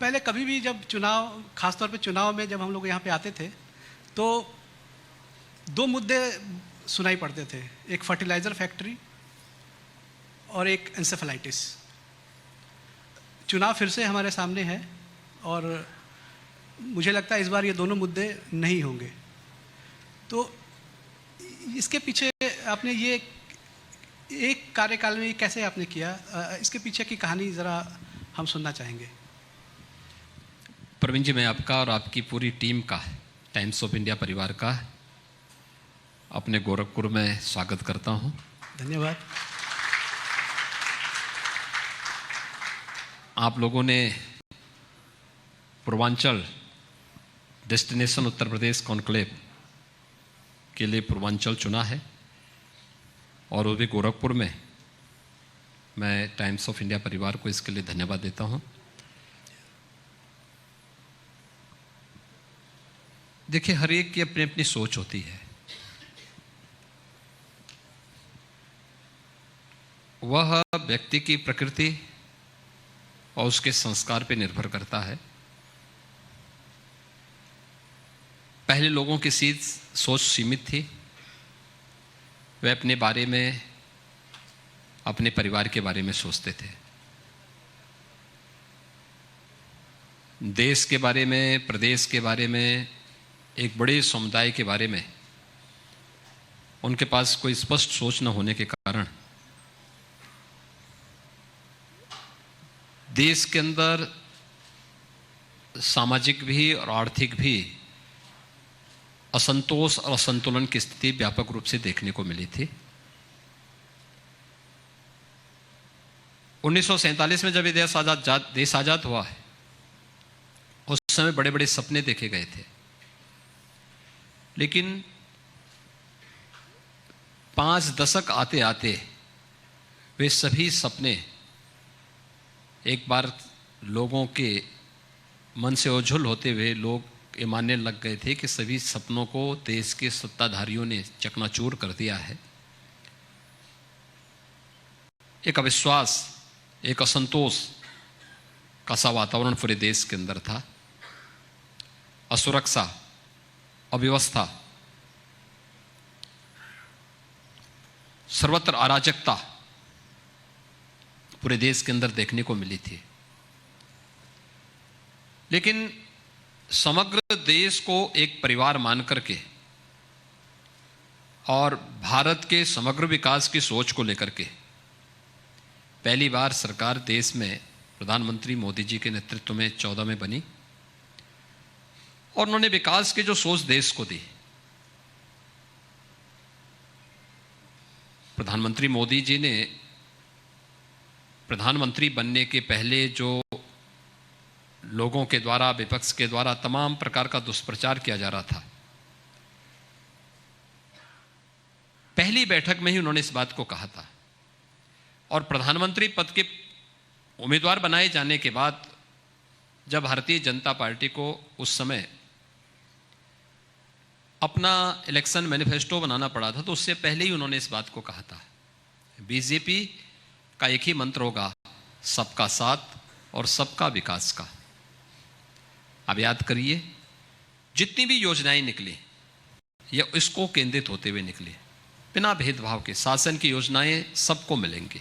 पहले कभी भी जब चुनाव, खासतौर पे चुनाव में जब हम लोग यहाँ पे आते थे तो दो मुद्दे सुनाई पड़ते थे, एक फर्टिलाइज़र फैक्ट्री और एक एंसेफेलाइटिस। चुनाव फिर से हमारे सामने है और मुझे लगता है इस बार ये दोनों मुद्दे नहीं होंगे। तो इसके पीछे आपने ये एक कार्यकाल में कैसे आपने किया, इसके पीछे की कहानी ज़रा हम सुनना चाहेंगे। प्रवीण जी, मैं आपका और आपकी पूरी टीम का, टाइम्स ऑफ इंडिया परिवार का अपने गोरखपुर में स्वागत करता हूं। धन्यवाद। आप लोगों ने पूर्वांचल डेस्टिनेशन उत्तर प्रदेश कॉन्क्लेव के लिए पूर्वांचल चुना है और वो भी गोरखपुर में। मैं टाइम्स ऑफ इंडिया परिवार को इसके लिए धन्यवाद देता हूं। देखिए, हर एक की अपनी अपनी सोच होती है। वह व्यक्ति की प्रकृति और उसके संस्कार पर निर्भर करता है। पहले लोगों की सोच सीमित थी। वे अपने बारे में, अपने परिवार के बारे में सोचते थे। देश के बारे में, प्रदेश के बारे में, एक बड़े समुदाय के बारे में उनके पास कोई स्पष्ट सोच न होने के कारण देश के अंदर सामाजिक भी और आर्थिक भी असंतोष और असंतुलन की स्थिति व्यापक रूप से देखने को मिली थी। 1947 में जब ये देश आजाद हुआ है, उस समय बड़े बड़े सपने देखे गए थे, लेकिन 5 दशक आते आते वे सभी सपने एक बार लोगों के मन से ओझल होते हुए लोग ये मानने लग गए थे कि सभी सपनों को देश के सत्ताधारियों ने चकनाचूर कर दिया है। एक अविश्वास, एक असंतोष का सा वातावरण पूरे देश के अंदर था। असुरक्षा, अव्यवस्था, सर्वत्र अराजकता पूरे देश के अंदर देखने को मिली थी। लेकिन समग्र देश को एक परिवार मान करके और भारत के समग्र विकास की सोच को लेकर के पहली बार सरकार देश में प्रधानमंत्री मोदी जी के नेतृत्व में 14 में बनी और उन्होंने विकास की जो सोच देश को दी। प्रधानमंत्री मोदी जी ने प्रधानमंत्री बनने के पहले जो लोगों के द्वारा, विपक्ष के द्वारा तमाम प्रकार का दुष्प्रचार किया जा रहा था, पहली बैठक में ही उन्होंने इस बात को कहा था। और प्रधानमंत्री पद के उम्मीदवार बनाए जाने के बाद जब भारतीय जनता पार्टी को उस समय अपना इलेक्शन मैनिफेस्टो बनाना पड़ा था, तो उससे पहले ही उन्होंने इस बात को कहा था, बीजेपी का एक ही मंत्र होगा, सबका साथ और सबका विकास का। अब याद करिए, जितनी भी योजनाएं निकली ये इसको केंद्रित होते हुए निकली, बिना भेदभाव के। शासन की योजनाएं सबको मिलेंगी।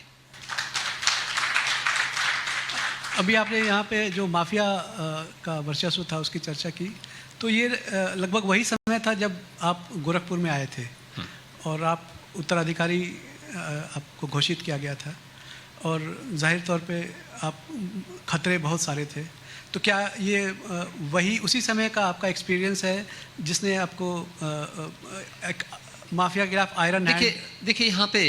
अभी आपने यहाँ पे जो माफिया का वर्चस्व था उसकी चर्चा की, तो ये लगभग वही समय था जब आप गोरखपुर में आए थे और आप उत्तराधिकारी आपको घोषित किया गया था और जाहिर तौर पे आप खतरे बहुत सारे थे। तो क्या ये वही उसी समय का आपका एक्सपीरियंस है जिसने आपको माफिया के खिलाफ आयरन हैंड? देखिए यहाँ पे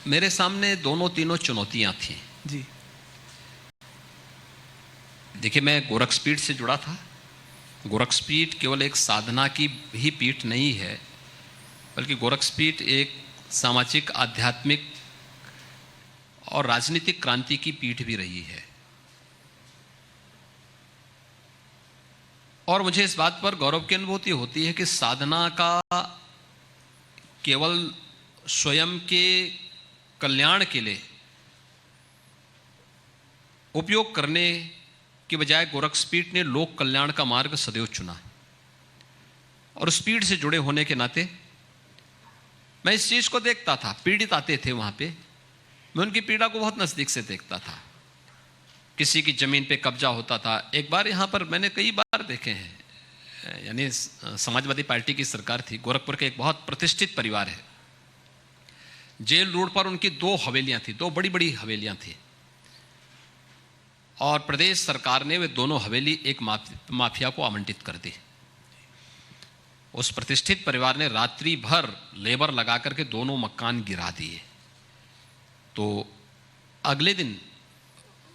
मेरे सामने दोनों तीनों चुनौतियाँ थी जी। देखिए, मैं गोरखपीठ से जुड़ा था। गोरखपीठ केवल एक साधना की ही पीठ नहीं है, बल्कि गोरखपीठ एक सामाजिक, आध्यात्मिक और राजनीतिक क्रांति की पीठ भी रही है। और मुझे इस बात पर गौरव की अनुभूति होती है कि साधना का केवल स्वयं के कल्याण के लिए उपयोग करने की बजाय गोरखपीठ ने लोक कल्याण का मार्ग सदैव चुना, और उस पीठ से जुड़े होने के नाते मैं इस चीज को देखता था। पीड़ित आते थे वहां पे, मैं उनकी पीड़ा को बहुत नजदीक से देखता था। किसी की जमीन पे कब्जा होता था। एक बार यहां पर मैंने कई बार देखे हैं, यानी समाजवादी पार्टी की सरकार थी, गोरखपुर के एक बहुत प्रतिष्ठित परिवार है, जेल रोड पर उनकी 2 हवेलियां थी, 2 बड़ी बड़ी हवेलियां थी, और प्रदेश सरकार ने वे दोनों हवेली एक माफिया को आवंटित कर दी। उस प्रतिष्ठित परिवार ने रात्रि भर लेबर लगा करके दोनों मकान गिरा दिए। तो अगले दिन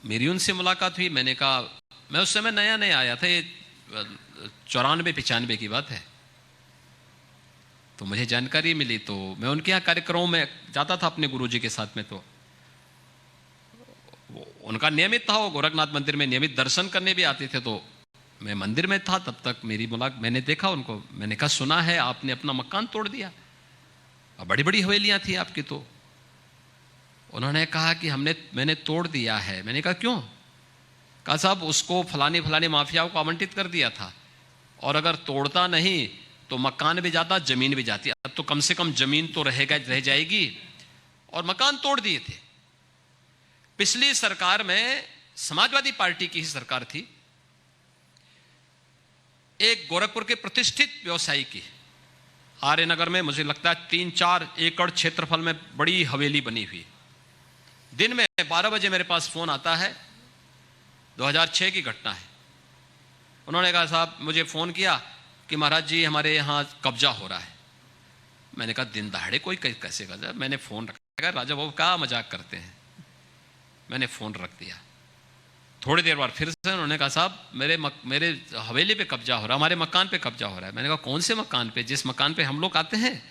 मेरी उनसे मुलाकात हुई। मैंने कहा, मैं उस समय नया नया आया था, ये 94-95 की बात है, तो मुझे जानकारी मिली। तो मैं उनके यहाँ कार्यक्रमों में जाता था अपने गुरुजी के साथ में। तो उनका नियमित था, वो गोरखनाथ मंदिर में नियमित दर्शन करने भी आते थे। तो मैं मंदिर में था, तब तक मेरी मुलाकात, मैंने देखा उनको, मैंने कहा सुना है आपने अपना मकान तोड़ दिया, और बड़ी बड़ी हवेलियां थी आपकी। तो उन्होंने कहा कि मैंने तोड़ दिया है। मैंने कहा क्यों? कहा साहब उसको फलाने फलाने माफियाओं को आवंटित कर दिया था, और अगर तोड़ता नहीं तो मकान भी जाता, जमीन भी जाती। अब तो कम से कम जमीन तो रह जाएगी, और मकान तोड़ दिए थे। पिछली सरकार में समाजवादी पार्टी की ही सरकार थी, एक गोरखपुर के प्रतिष्ठित व्यवसायी की आर्यनगर में, मुझे लगता है 3-4 एकड़ क्षेत्रफल में बड़ी हवेली बनी हुई। दिन में 12 बजे मेरे पास फोन आता है, 2006 की घटना है। उन्होंने कहा साहब, मुझे फोन किया कि महाराज जी हमारे यहाँ कब्जा हो रहा है। मैंने कहा दिन दहाड़े कोई कैसे कब्जा? मैंने फोन रखा, राजा बाबू क्या मजाक करते हैं। मैंने फोन रख दिया। थोड़ी देर बाद फिर से उन्होंने कहा साहब मेरे हवेली पे कब्जा हो रहा है, हमारे मकान पे कब्जा हो रहा है। मैंने कहा कौन से मकान पे? जिस मकान पे हम लोग आते हैं,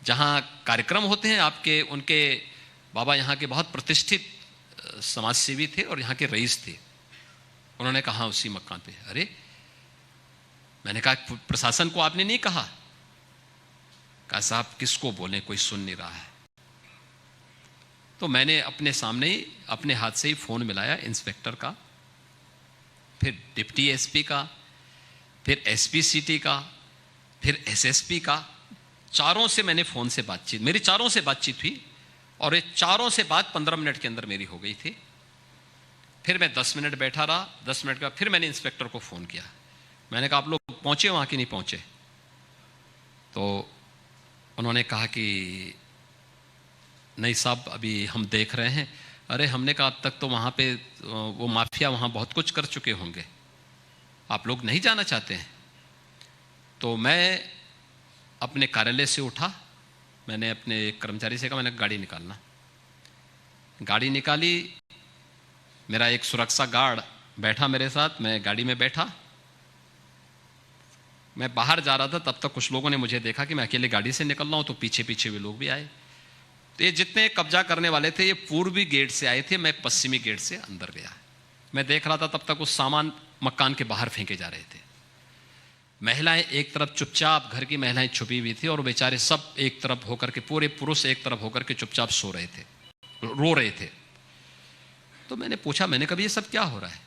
जहाँ कार्यक्रम होते हैं आपके। उनके बाबा यहाँ के बहुत प्रतिष्ठित समाज सेवी थे और यहाँ के रईस थे। उन्होंने कहा उसी मकान पे। अरे, मैंने कहा प्रशासन को आपने नहीं कहा? कहा साहब किसको बोले, कोई सुन नहीं रहा है। तो मैंने अपने सामने ही अपने हाथ से ही फोन मिलाया इंस्पेक्टर का, फिर डिप्टी एसपी का, फिर एसपी सिटी का, फिर एसएसपी का। चारों से मैंने फोन से बातचीत, मेरी चारों से बातचीत हुई, और ये चारों से बात 15 मिनट के अंदर मेरी हो गई थी। फिर मैं 10 मिनट बैठा रहा। 10 मिनट के बाद फिर मैंने इंस्पेक्टर को फोन किया। मैंने कहा आप लोग पहुंचे वहां कि नहीं पहुंचे? तो उन्होंने कहा कि नहीं साहब अभी हम देख रहे हैं। अरे, हमने कहा अब तक तो वहाँ पे वो माफिया वहाँ बहुत कुछ कर चुके होंगे, आप लोग नहीं जाना चाहते हैं? तो मैं अपने कार्यालय से उठा, मैंने अपने कर्मचारी से कहा मैंने गाड़ी निकालना। गाड़ी निकाली, मेरा एक सुरक्षा गार्ड बैठा मेरे साथ, मैं गाड़ी में बैठा। मैं बाहर जा रहा था, तब तक कुछ लोगों ने मुझे देखा कि मैं अकेले गाड़ी से निकल रहा हूँ, तो पीछे पीछे वे लोग भी आए। तो ये जितने कब्जा करने वाले थे ये पूर्वी गेट से आए थे, मैं पश्चिमी गेट से अंदर गया। मैं देख रहा था तब तक उस सामान मकान के बाहर फेंके जा रहे थे। महिलाएं एक तरफ चुपचाप, घर की महिलाएं छुपी हुई थी, और बेचारे सब एक तरफ होकर के, पूरे पुरुष एक तरफ होकर के चुपचाप सो रहे थे, रो रहे थे। तो मैंने पूछा, मैंने कहा ये सब क्या हो रहा है?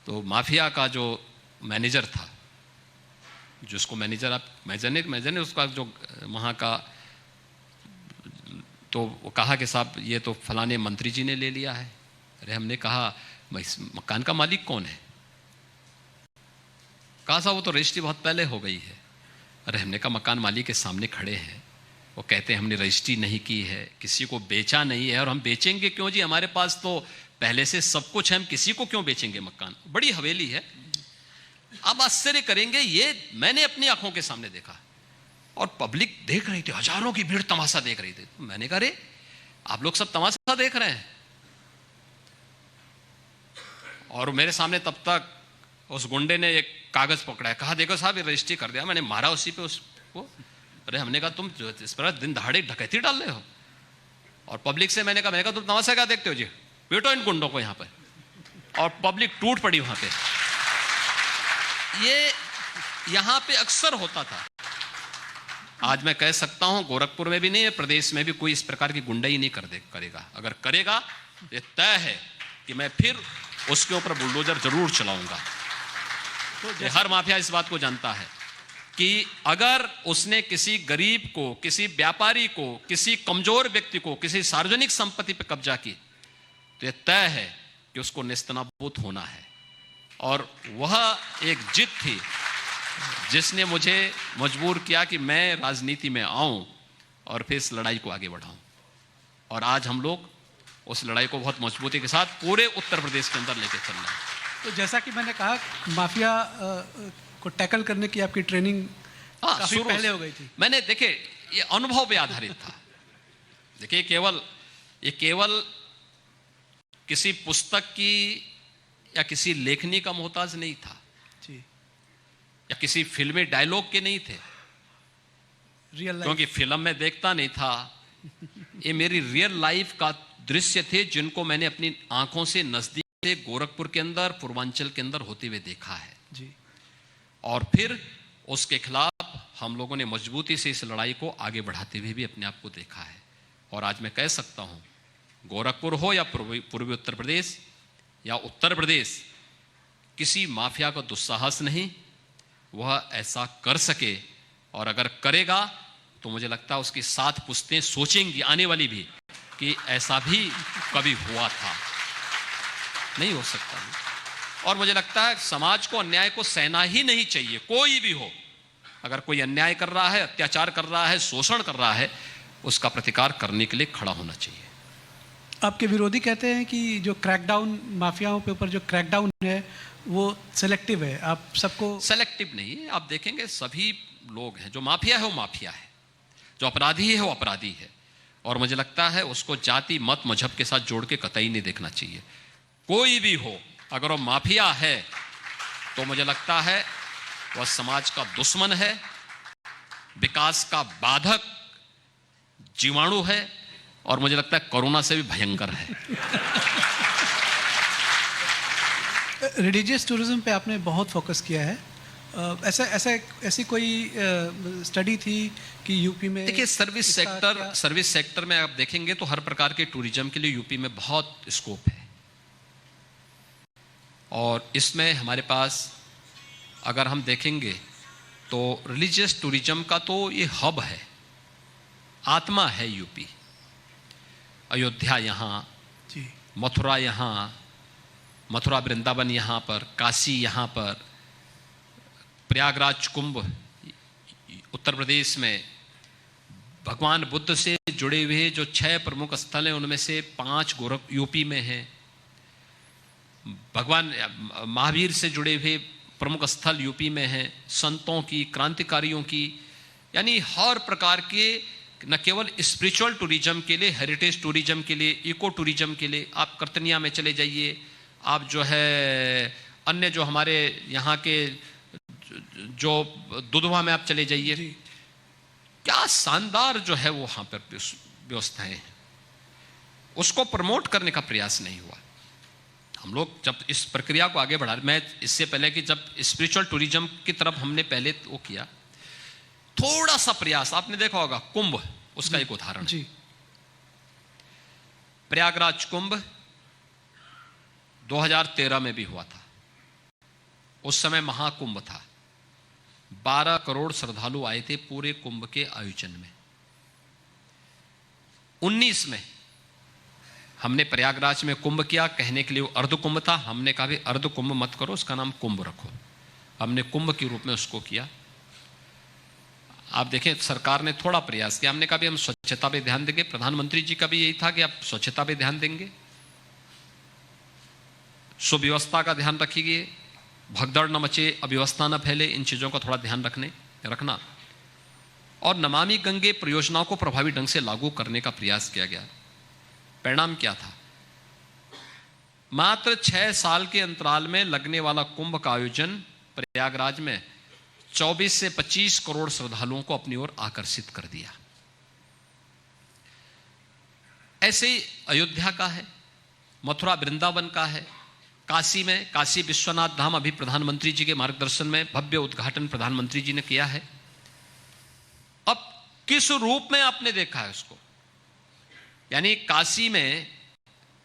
तो माफिया का जो मैनेजर था, जिसको मैनेजर ने उसका जो वहाँ का, तो वो कहा कि साहब ये तो फलाने मंत्री जी ने ले लिया है। अरे, हमने कहा इस मकान का मालिक कौन है? कहा साहब वो तो रजिस्ट्री बहुत पहले हो गई है। अरे, हमने कहा मकान मालिक के सामने खड़े हैं, वो कहते हैं हमने रजिस्ट्री नहीं की है, किसी को बेचा नहीं है, और हम बेचेंगे क्यों जी? हमारे पास तो पहले से सब कुछ है, हम किसी को क्यों बेचेंगे मकान? बड़ी हवेली है। आप आश्चर्य करेंगे, ये मैंने अपनी आंखों के सामने देखा, और पब्लिक देख रही थी, हजारों की भीड़ तमाशा देख रही थी। तो मैंने कहा अरे, आप लोग सब तमाशा देख रहे हैं? और मेरे सामने तब तक उस गुंडे ने एक कागज पकड़ा है, कहा देखो साहब ये रजिस्ट्री कर दिया। मैंने मारा उसी पे उसको। अरे, हमने कहा तुम इस पर दिन दहाड़े डकैती डाल रहे हो। और पब्लिक से मैंने कहा तुम तमाशा क्या देखते हो जी, पीटो इन गुंडों को यहाँ पे। और पब्लिक टूट पड़ी वहां पे। ये यहां पे अक्सर होता था। आज मैं कह सकता हूं गोरखपुर में भी नहीं है, प्रदेश में भी कोई इस प्रकार की गुंडाई नहीं करेगा। अगर करेगा, ये तय है कि मैं फिर उसके ऊपर बुलडोजर जरूर चलाऊंगा। तो ये हर माफिया इस बात को जानता है कि अगर उसने किसी गरीब को, किसी व्यापारी को, किसी कमजोर व्यक्ति को, किसी सार्वजनिक संपत्ति पर कब्जा की तो यह तय है कि उसको नेस्तनाबूद होना है। और वह एक जिद थी जिसने मुझे मजबूर किया कि मैं राजनीति में आऊं और फिर इस लड़ाई को आगे बढ़ाऊं। और आज हम लोग उस लड़ाई को बहुत मजबूती के साथ पूरे उत्तर प्रदेश के अंदर लेके चल रहे हैं। तो जैसा कि मैंने कहा, माफिया को टैकल करने की आपकी ट्रेनिंग काफी पहले हो गई थी। मैंने देखे ये अनुभव पे आधारित था। देखिए ये केवल किसी पुस्तक की या किसी लेखनी का मोहताज नहीं था जी, या किसी फिल्मी डायलॉग के नहीं थे, रियल लाइफ। क्योंकि फिल्म में देखता नहीं था। ये मेरी रियल लाइफ का दृश्य थे जिनको मैंने अपनी आंखों से नजदीक से गोरखपुर के अंदर, पूर्वांचल के अंदर होते हुए देखा है जी। और फिर उसके खिलाफ हम लोगों ने मजबूती से इस लड़ाई को आगे बढ़ाते हुए भी अपने आप को देखा है। और आज मैं कह सकता हूं, गोरखपुर हो या पूर्वी उत्तर प्रदेश या उत्तर प्रदेश, किसी माफिया का दुस्साहस नहीं वह ऐसा कर सके। और अगर करेगा तो मुझे लगता है उसकी 7 पुश्तें सोचेंगी आने वाली भी कि ऐसा भी कभी हुआ था। नहीं हो सकता। और मुझे लगता है समाज को अन्याय को सहना ही नहीं चाहिए, कोई भी हो। अगर कोई अन्याय कर रहा है, अत्याचार कर रहा है, शोषण कर रहा है, उसका प्रतिकार करने के लिए खड़ा होना चाहिए। आपके विरोधी कहते हैं कि जो क्रैकडाउन, माफियाओं के ऊपर जो क्रैकडाउन है वो सेलेक्टिव है। आप सबको सेलेक्टिव नहीं है। आप देखेंगे सभी लोग हैं, जो माफिया है वो माफिया है, जो अपराधी है वो अपराधी है। और मुझे लगता है उसको जाति, मत, मजहब के साथ जोड़ के कतई नहीं देखना चाहिए। कोई भी हो, अगर वो माफिया है तो मुझे लगता है वह समाज का दुश्मन है, विकास का बाधक जीवाणु है और मुझे लगता है कोरोना से भी भयंकर है। रिलीजियस टूरिज्म पे आपने बहुत फोकस किया है। ऐसी कोई स्टडी थी कि यूपी में? देखिए सर्विस सेक्टर में आप देखेंगे तो हर प्रकार के टूरिज्म के लिए यूपी में बहुत स्कोप है। और इसमें हमारे पास अगर हम देखेंगे तो रिलीजियस टूरिज्म का तो ये हब है, आत्मा है यूपी। अयोध्या यहाँ, जी, मथुरा यहाँ, मथुरा वृंदावन यहाँ पर, काशी यहाँ पर, प्रयागराज कुंभ उत्तर प्रदेश में, भगवान बुद्ध से जुड़े हुए जो 6 प्रमुख स्थल हैं उनमें से 5 गोरख यूपी में हैं। भगवान महावीर से जुड़े हुए प्रमुख स्थल यूपी में हैं, संतों की, क्रांतिकारियों की, यानी हर प्रकार के, न केवल स्पिरिचुअल टूरिज्म के लिए, हेरिटेज टूरिज्म के लिए, इको टूरिज्म के लिए। आप कर्तनिया में चले जाइए, आप जो है अन्य जो हमारे यहाँ के जो दुधवा में आप चले जाइए, क्या शानदार जो है वो वहाँ पर व्यवस्थाएं हैं। उसको प्रमोट करने का प्रयास नहीं हुआ। हम लोग जब इस प्रक्रिया को आगे बढ़ा, मैं इससे पहले कि जब स्पिरिचुअल टूरिज्म की तरफ हमने पहले वो किया, थोड़ा सा प्रयास आपने देखा होगा, कुंभ उसका एक उदाहरण है। प्रयागराज कुंभ 2013 में भी हुआ था। उस समय महाकुंभ था, 12 करोड़ श्रद्धालु आए थे पूरे कुंभ के आयोजन में। 19 में हमने प्रयागराज में कुंभ किया, कहने के लिए वो अर्ध कुंभ था। हमने कहा भी अर्ध कुंभ मत करो, उसका नाम कुंभ रखो। हमने कुंभ के रूप में उसको किया। आप देखें सरकार ने थोड़ा प्रयास किया। हमने कहा भी हम स्वच्छता पे ध्यान देंगे। प्रधानमंत्री जी का भी यही था कि आप स्वच्छता पे ध्यान देंगे, सुव्यवस्था का ध्यान रखिए, भगदड़ न मचे, अव्यवस्था न फैले, इन चीजों का थोड़ा ध्यान रखना। और नमामि गंगे परियोजनाओं को प्रभावी ढंग से लागू करने का प्रयास किया गया। परिणाम क्या था? मात्र 6 साल के अंतराल में लगने वाला कुंभ का आयोजन प्रयागराज में 24 से 25 करोड़ श्रद्धालुओं को अपनी ओर आकर्षित कर दिया। ऐसे ही अयोध्या का है, मथुरा वृंदावन का है, काशी में काशी विश्वनाथ धाम अभी प्रधानमंत्री जी के मार्गदर्शन में भव्य उद्घाटन प्रधानमंत्री जी ने किया है। अब किस रूप में आपने देखा है उसको? यानी काशी में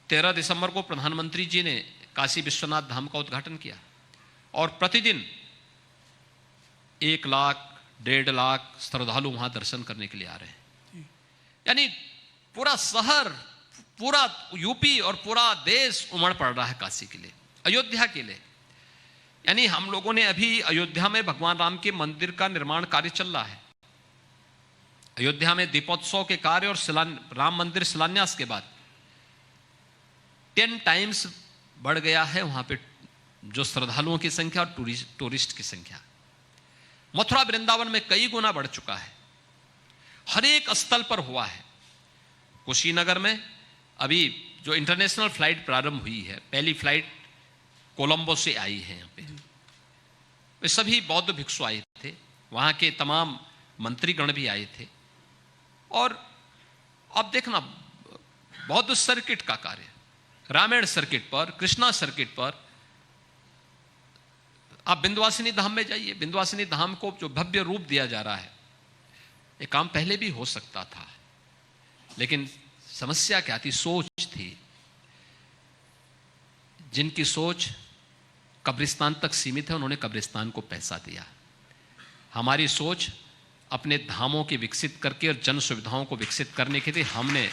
13 दिसंबर को प्रधानमंत्री जी ने काशी विश्वनाथ धाम का उद्घाटन किया और प्रतिदिन 1 लाख 1.5 लाख श्रद्धालु वहां दर्शन करने के लिए आ रहे हैं। यानी पूरा शहर, पूरा यूपी और पूरा देश उमड़ पड़ रहा है काशी के लिए, अयोध्या के लिए। यानी हम लोगों ने अभी अयोध्या में भगवान राम के मंदिर का निर्माण कार्य चल रहा है। अयोध्या में दीपोत्सव के कार्य और राम मंदिर शिलान्यास के बाद 10 टाइम्स बढ़ गया है वहां पे जो श्रद्धालुओं की संख्या और टूरिस्ट की संख्या। मथुरा वृंदावन में कई गुना बढ़ चुका है, हर एक स्थल पर हुआ है। कुशीनगर में अभी जो इंटरनेशनल फ्लाइट प्रारंभ हुई है, पहली फ्लाइट कोलंबो से आई है यहाँ पे, वे सभी बौद्ध भिक्षु आए थे, वहां के तमाम मंत्रीगण भी आए थे। और अब देखना बौद्ध सर्किट का कार्य, रामायण सर्किट पर, कृष्णा सर्किट पर, आप विंध्यवासिनी धाम में जाइए, विंध्यवासिनी धाम को जो भव्य रूप दिया जा रहा है, ये काम पहले भी हो सकता था, लेकिन समस्या क्या थी? सोच थी। जिनकी सोच कब्रिस्तान तक सीमित है, उन्होंने कब्रिस्तान को पैसा दिया। हमारी सोच अपने धामों के विकसित करके और जन सुविधाओं को विकसित करने के लिए हमने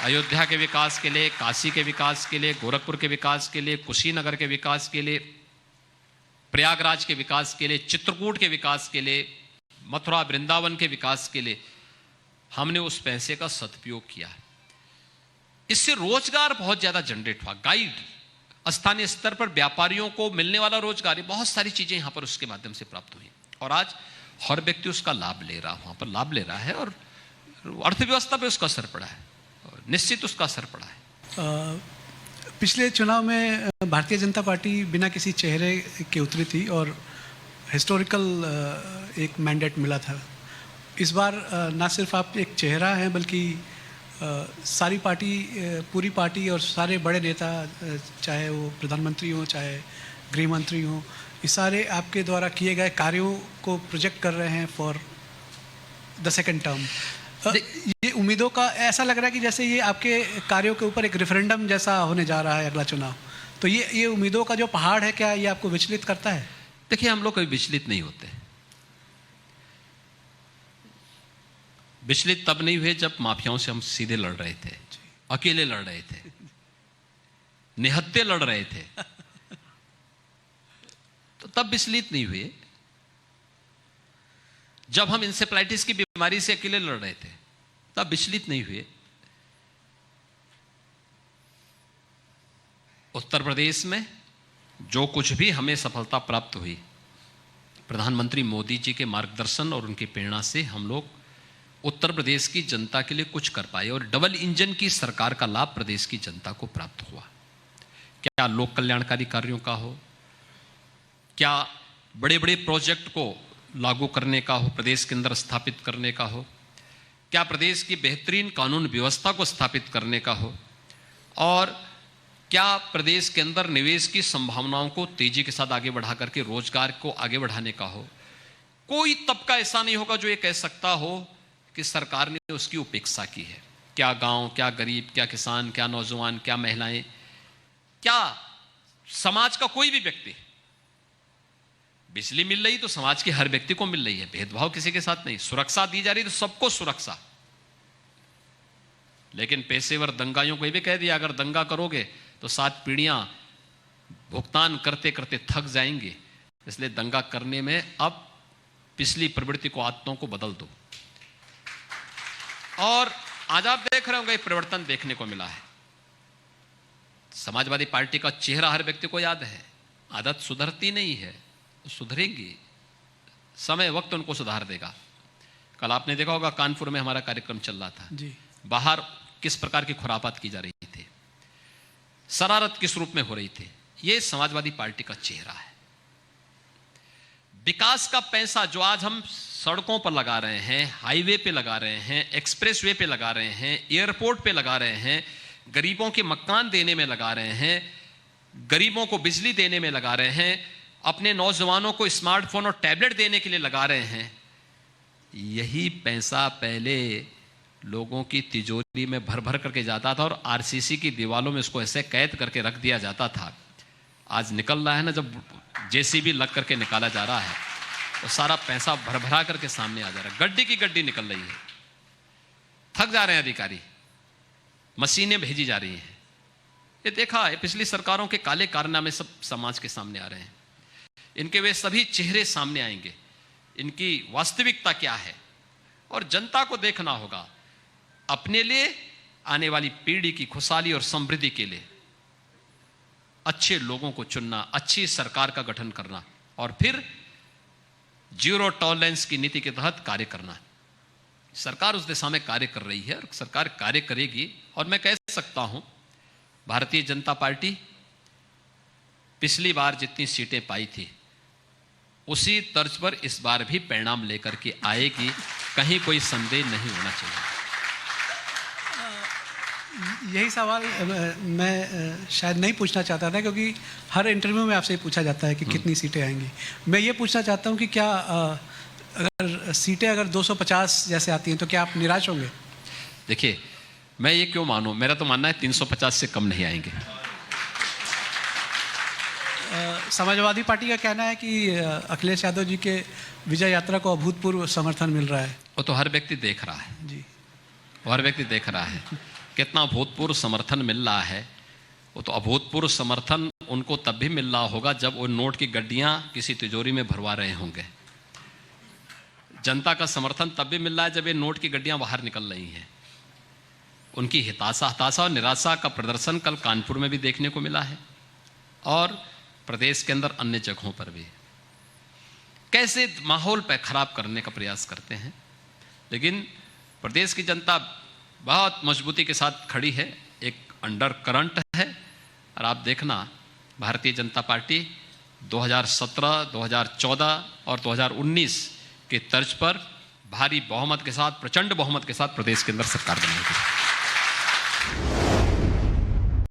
अयोध्या के विकास के लिए, काशी के विकास के लिए, गोरखपुर के विकास के लिए, कुशीनगर के विकास के लिए, प्रयागराज के विकास के लिए, चित्रकूट के विकास के लिए, मथुरा वृंदावन के विकास के लिए हमने उस पैसे का सदुपयोग किया। इससे रोजगार बहुत ज्यादा जनरेट हुआ। गाइड, स्थानीय स्तर पर व्यापारियों को मिलने वाला रोजगार, बहुत सारी चीजें यहां पर उसके माध्यम से प्राप्त हुई और आज हर व्यक्ति उसका लाभ ले रहा, वहां पर लाभ ले रहा है और अर्थव्यवस्था पे उसका असर पड़ा है, निश्चित उसका असर पड़ा है। पिछले चुनाव में भारतीय जनता पार्टी बिना किसी चेहरे के उतरी थी और हिस्टोरिकल एक मैंडेट मिला था। इस बार ना सिर्फ आप एक चेहरा हैं, बल्कि सारी पार्टी, पूरी पार्टी और सारे बड़े नेता, चाहे वो प्रधानमंत्री हो, चाहे गृह मंत्री हो, ये सारे आपके द्वारा किए गए कार्यों को प्रोजेक्ट कर रहे हैं फॉर द सेकेंड टर्म। ये उम्मीदों का ऐसा लग रहा है कि जैसे ये आपके कार्यों के ऊपर एक रेफरेंडम जैसा होने जा रहा है अगला चुनाव। तो ये उम्मीदों का जो पहाड़ है, क्या ये आपको विचलित करता है? देखिए, हम लोग कभी विचलित नहीं होते। विचलित तब नहीं हुए जब माफियाओं से हम सीधे लड़ रहे थे, अकेले लड़ रहे थे, निहत्थे लड़ रहे थे, तो तब विचलित नहीं हुए। जब हम इंसेफ्लाइटिस की बीमारी से अकेले लड़ रहे थे, तब विचलित नहीं हुए। उत्तर प्रदेश में जो कुछ भी हमें सफलता प्राप्त हुई, प्रधानमंत्री मोदी जी के मार्गदर्शन और उनकी प्रेरणा से हम लोग उत्तर प्रदेश की जनता के लिए कुछ कर पाए और डबल इंजन की सरकार का लाभ प्रदेश की जनता को प्राप्त हुआ। क्या लोक कल्याणकारी कार्यों का हो, क्या बड़े बड़े प्रोजेक्ट को लागू करने का हो, प्रदेश के अंदर स्थापित करने का हो, क्या प्रदेश की बेहतरीन कानून व्यवस्था को स्थापित करने का हो, और क्या प्रदेश के अंदर निवेश की संभावनाओं को तेजी के साथ आगे बढ़ा करके रोजगार को आगे बढ़ाने का हो। कोई तबका ऐसा नहीं होगा जो ये कह सकता हो कि सरकार ने उसकी उपेक्षा की है। क्या गांव, क्या गरीब, क्या किसान, क्या नौजवान, क्या महिलाएं, क्या समाज का कोई भी व्यक्ति, बिजली मिल रही तो समाज के हर व्यक्ति को मिल रही है, भेदभाव किसी के साथ नहीं, सुरक्षा दी जा रही तो सबको सुरक्षा। लेकिन पेशेवर दंगाइयों को ये भी कह दिया, अगर दंगा करोगे तो 7 पीढ़ियां भुगतान करते करते थक जाएंगे, इसलिए दंगा करने में अब पिछली प्रवृत्ति को, आदतों को बदल दो। और आज आप देख रहे होंगे परिवर्तन देखने को मिला है। समाजवादी पार्टी का चेहरा हर व्यक्ति को याद है। आदत सुधरती नहीं है, सुधरेंगी, समय वक्त उनको सुधार देगा। कल आपने देखा होगा कानपुर में हमारा कार्यक्रम चल रहा था जी। बाहर किस प्रकार की खुरापात की जा रही थी, शरारत किस रूप में हो रही थी। यह समाजवादी पार्टी का चेहरा है। विकास का पैसा जो आज हम सड़कों पर लगा रहे हैं, हाईवे पे लगा रहे हैं, एक्सप्रेसवे पे लगा रहे हैं, एयरपोर्ट पे लगा रहे हैं, गरीबों के मकान देने में लगा रहे हैं, गरीबों को बिजली देने में लगा रहे हैं, अपने नौजवानों को स्मार्टफोन और टैबलेट देने के लिए लगा रहे हैं, यही पैसा पहले लोगों की तिजोरी में भर भर करके जाता था और आरसीसी की दीवारों में उसको ऐसे कैद करके रख दिया जाता था। आज निकल रहा है ना, जब जेसीबी लग करके निकाला जा रहा है तो सारा पैसा भर भरा करके सामने आ जा रहा है। गड्डी की गड्डी निकल रही है, थक जा रहे हैं अधिकारी, मशीनें भेजी जा रही हैं। ये देखा है, पिछली सरकारों के काले कारनामे सब समाज के सामने आ रहे हैं। इनके वे सभी चेहरे सामने आएंगे, इनकी वास्तविकता क्या है, और जनता को देखना होगा अपने लिए, आने वाली पीढ़ी की खुशहाली और समृद्धि के लिए अच्छे लोगों को चुनना, अच्छी सरकार का गठन करना और फिर जीरो टॉलरेंस की नीति के तहत कार्य करना। सरकार उस दिशा में कार्य कर रही है और सरकार कार्य करेगी। और मैं कह सकता हूं, भारतीय जनता पार्टी पिछली बार जितनी सीटें पाई थी उसी तर्ज पर इस बार भी परिणाम लेकर के आएगी, कहीं कोई संदेह नहीं होना चाहिए। यही सवाल मैं शायद नहीं पूछना चाहता था, क्योंकि हर इंटरव्यू में आपसे पूछा जाता है कि कितनी सीटें आएंगी। मैं ये पूछना चाहता हूँ कि क्या अगर सीटें अगर 250 जैसे आती हैं तो क्या आप निराश होंगे? देखिए, मैं ये क्यों मानूं, मेरा तो मानना है 350 से कम नहीं आएंगे। समाजवादी पार्टी का कहना है कि अखिलेश यादव जी के विजय यात्रा को अभूतपूर्व समर्थन मिल रहा है। वो तो हर व्यक्ति देख रहा है जी, हर व्यक्ति देख रहा है कितना अभूतपूर्व समर्थन मिल रहा है। वो तो अभूतपूर्व समर्थन उनको तब भी मिल रहा होगा जब वो नोट की गड्डियां किसी तिजोरी में भरवा रहे होंगे। जनता का समर्थन तब भी मिल रहा है जब ये नोट की गड्डियां बाहर निकल रही हैं। उनकी हताशा और निराशा का प्रदर्शन कल कानपुर में भी देखने को मिला है और प्रदेश के अंदर अन्य जगहों पर भी। कैसे माहौल पर खराब करने का प्रयास करते हैं, लेकिन प्रदेश की जनता बहुत मजबूती के साथ खड़ी है। एक अंडर करंट है और आप देखना, भारतीय जनता पार्टी 2017, 2014 और 2019 के तर्ज पर भारी बहुमत के साथ, प्रचंड बहुमत के साथ प्रदेश के अंदर सरकार बनाएगी।